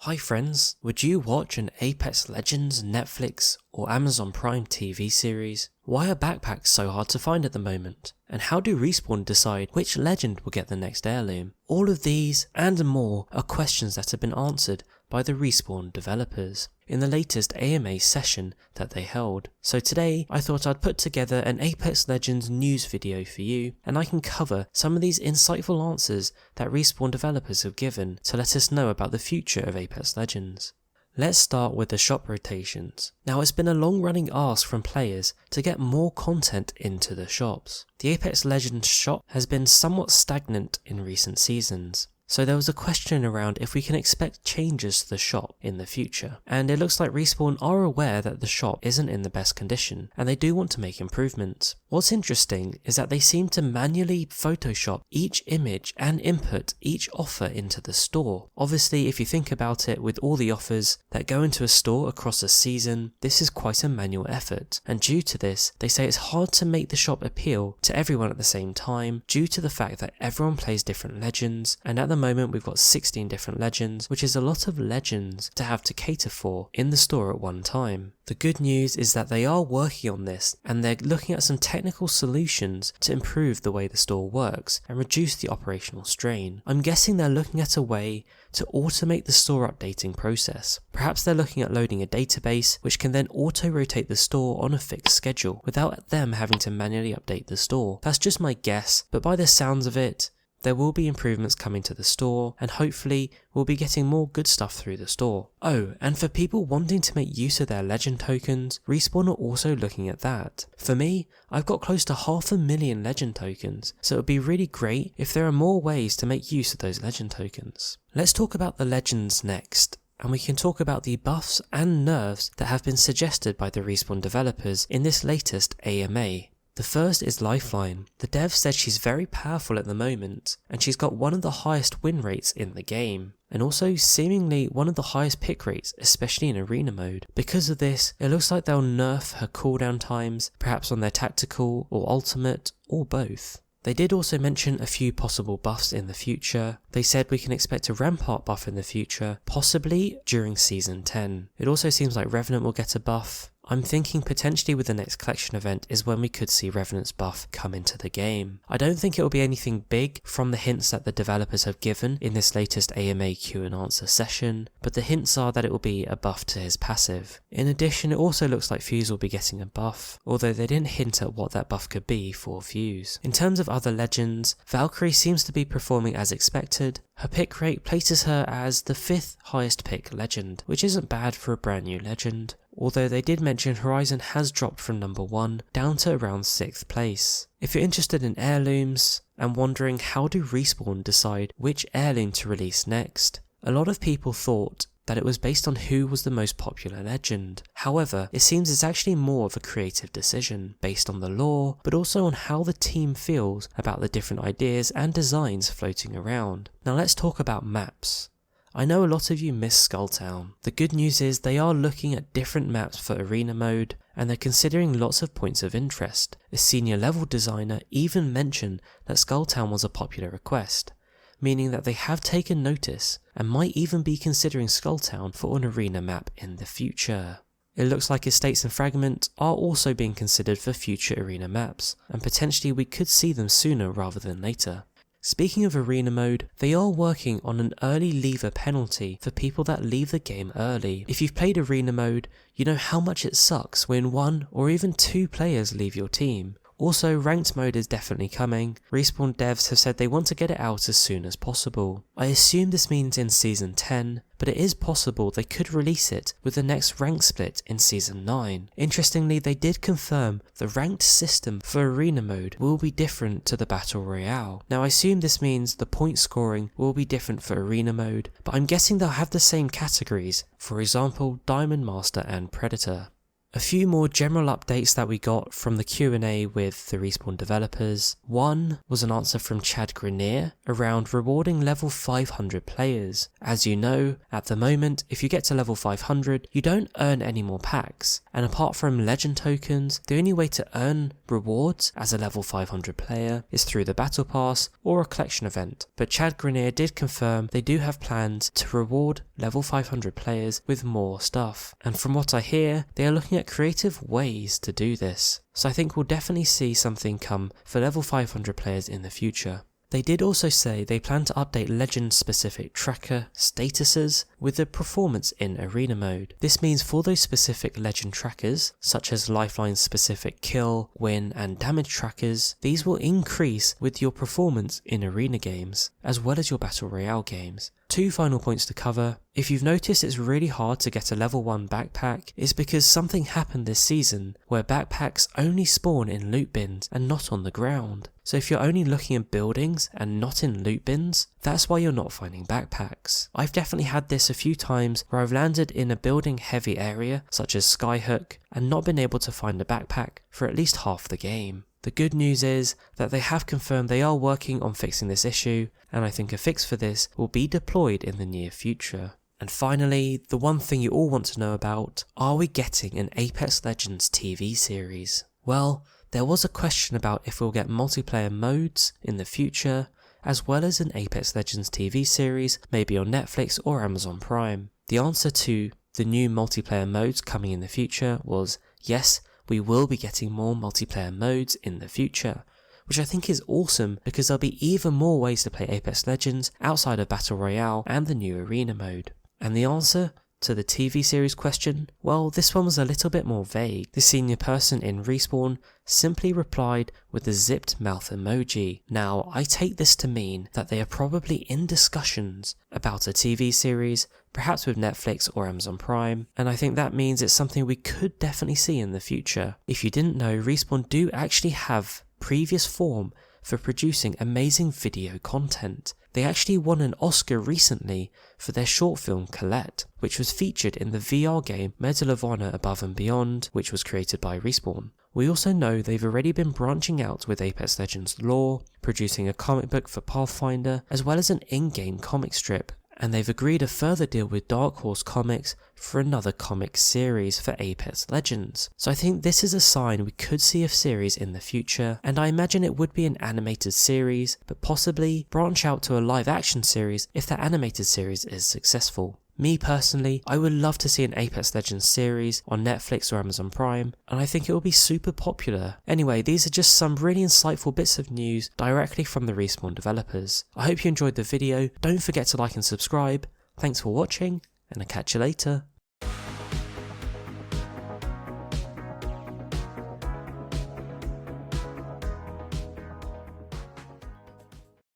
Hi friends, would you watch an Apex Legends Netflix or Amazon Prime TV series? Why are backpacks so hard to find at the moment? And how do Respawn decide which legend will get the next heirloom? All of these and more are questions that have been answered by the Respawn developers in the latest AMA session that they held. So today I thought I'd put together an Apex Legends news video for you, and I can cover some of these insightful answers that Respawn developers have given to let us know about the future of Apex Legends. Let's start with the shop rotations. Now, it's been a long running ask from players to get more content into the shops. The Apex Legends shop has been somewhat stagnant in recent seasons. So there was a question around if we can expect changes to the shop in the future, and it looks like Respawn are aware that the shop isn't in the best condition and they do want to make improvements. What's interesting is that they seem to manually Photoshop each image and input each offer into the store. Obviously, if you think about it, with all the offers that go into a store across a season, this is quite a manual effort, and due to this, they say it's hard to make the shop appeal to everyone at the same time due to the fact that everyone plays different legends, and at the moment we've got 16 different legends, which is a lot of legends to have to cater for in the store at one time. The good news is that they are working on this, and they're looking at some technical solutions to improve the way the store works and reduce the operational strain. I'm guessing they're looking at a way to automate the store updating process. Perhaps they're looking at loading a database which can then auto-rotate the store on a fixed schedule without them having to manually update the store. That's just my guess, but by the sounds of it, there will be improvements coming to the store, and hopefully we'll be getting more good stuff through the store. Oh, and for people wanting to make use of their legend tokens, Respawn are also looking at that. For me, I've got close to 500,000 legend tokens, so it would be really great if there are more ways to make use of those legend tokens. Let's talk about the legends next, and we can talk about the buffs and nerfs that have been suggested by the Respawn developers in this latest AMA. The first is Lifeline. The dev said she's very powerful at the moment, and she's got one of the highest win rates in the game, and also seemingly one of the highest pick rates, especially in arena mode. Because of this, it looks like they'll nerf her cooldown times, perhaps on their tactical or ultimate, or both. They did also mention a few possible buffs in the future. They said we can expect a Rampart buff in the future, possibly during Season 10. It also seems like Revenant will get a buff. I'm thinking potentially with the next collection event is when we could see Revenant's buff come into the game. I don't think it will be anything big from the hints that the developers have given in this latest AMA Q and answer session, but the hints are that it will be a buff to his passive. In addition, it also looks like Fuse will be getting a buff, although they didn't hint at what that buff could be for Fuse. In terms of other legends, Valkyrie seems to be performing as expected. Her pick rate places her as the 5th highest pick legend, which isn't bad for a brand new legend. Although they did mention Horizon has dropped from number 1 down to around 6th place. If you're interested in heirlooms and wondering how do Respawn decide which heirloom to release next, a lot of people thought that it was based on who was the most popular legend. However, it seems it's actually more of a creative decision, based on the lore, but also on how the team feels about the different ideas and designs floating around. Now let's talk about maps. I know a lot of you miss Skulltown. The good news is they are looking at different maps for arena mode, and they're considering lots of points of interest. A senior level designer even mentioned that Skulltown was a popular request, meaning that they have taken notice and might even be considering Skulltown for an arena map in the future. It looks like Estates and Fragment are also being considered for future arena maps, and potentially we could see them sooner rather than later. Speaking of arena mode, they are working on an early leaver penalty for people that leave the game early. If you've played arena mode, you know how much it sucks when 1 or even 2 players leave your team. Also, ranked mode is definitely coming. Respawn devs have said they want to get it out as soon as possible. I assume this means in Season 10, but it is possible they could release it with the next rank split in Season 9. Interestingly, they did confirm the ranked system for arena mode will be different to the Battle Royale. Now I assume this means the point scoring will be different for arena mode, but I'm guessing they'll have the same categories, for example Diamond Master and Predator. A few more general updates that we got from the Q&A with the Respawn developers. One was an answer from Chad Grenier around rewarding level 500 players. As you know, at the moment, if you get to level 500, you don't earn any more packs, and apart from legend tokens, the only way to earn rewards as a level 500 player is through the battle pass or a collection event. But Chad Grenier did confirm they do have plans to reward level 500 players with more stuff, and from what I hear, they are looking at creative ways to do this. So I think we'll definitely see something come for level 500 players in the future. They did also say they plan to update legend specific tracker statuses with the performance in arena mode. This means for those specific legend trackers, such as lifeline specific kill, win and damage trackers, these will increase with your performance in arena games, as well as your battle royale games. Two final points to cover. If you've noticed it's really hard to get a level 1 backpack, it's because something happened this season where backpacks only spawn in loot bins and not on the ground. So if you're only looking at buildings and not in loot bins, that's why you're not finding backpacks. I've definitely had this a few times where I've landed in a building heavy area such as Skyhook and not been able to find a backpack for at least half the game. The good news is that they have confirmed they are working on fixing this issue, and I think a fix for this will be deployed in the near future. And finally, the one thing you all want to know about, are we getting an Apex Legends TV series? Well, there was a question about if we'll get multiplayer modes in the future, as well as an Apex Legends TV series, maybe on Netflix or Amazon Prime. The answer to the new multiplayer modes coming in the future was yes, we will be getting more multiplayer modes in the future, which I think is awesome because there'll be even more ways to play Apex Legends outside of Battle Royale and the new arena mode. And the answer to the TV series question, well, this one was a little bit more vague. The senior person in Respawn simply replied with the zipped mouth emoji. Now, I take this to mean that they are probably in discussions about a TV series, perhaps with Netflix or Amazon Prime, and I think that means it's something we could definitely see in the future. If you didn't know, Respawn do actually have previous form for producing amazing video content. They actually won an Oscar recently for their short film Colette, which was featured in the VR game Medal of Honor Above and Beyond, which was created by Respawn. We also know they've already been branching out with Apex Legends lore, producing a comic book for Pathfinder, as well as an in-game comic strip, and they've agreed a further deal with Dark Horse Comics for another comic series for Apex Legends. So I think this is a sign we could see a series in the future, and I imagine it would be an animated series, but possibly branch out to a live action series if that animated series is successful. Me personally, I would love to see an Apex Legends series on Netflix or Amazon Prime, and I think it will be super popular. Anyway, these are just some really insightful bits of news directly from the Respawn developers. I hope you enjoyed the video. Don't forget to like and subscribe. Thanks for watching, and I'll catch you later.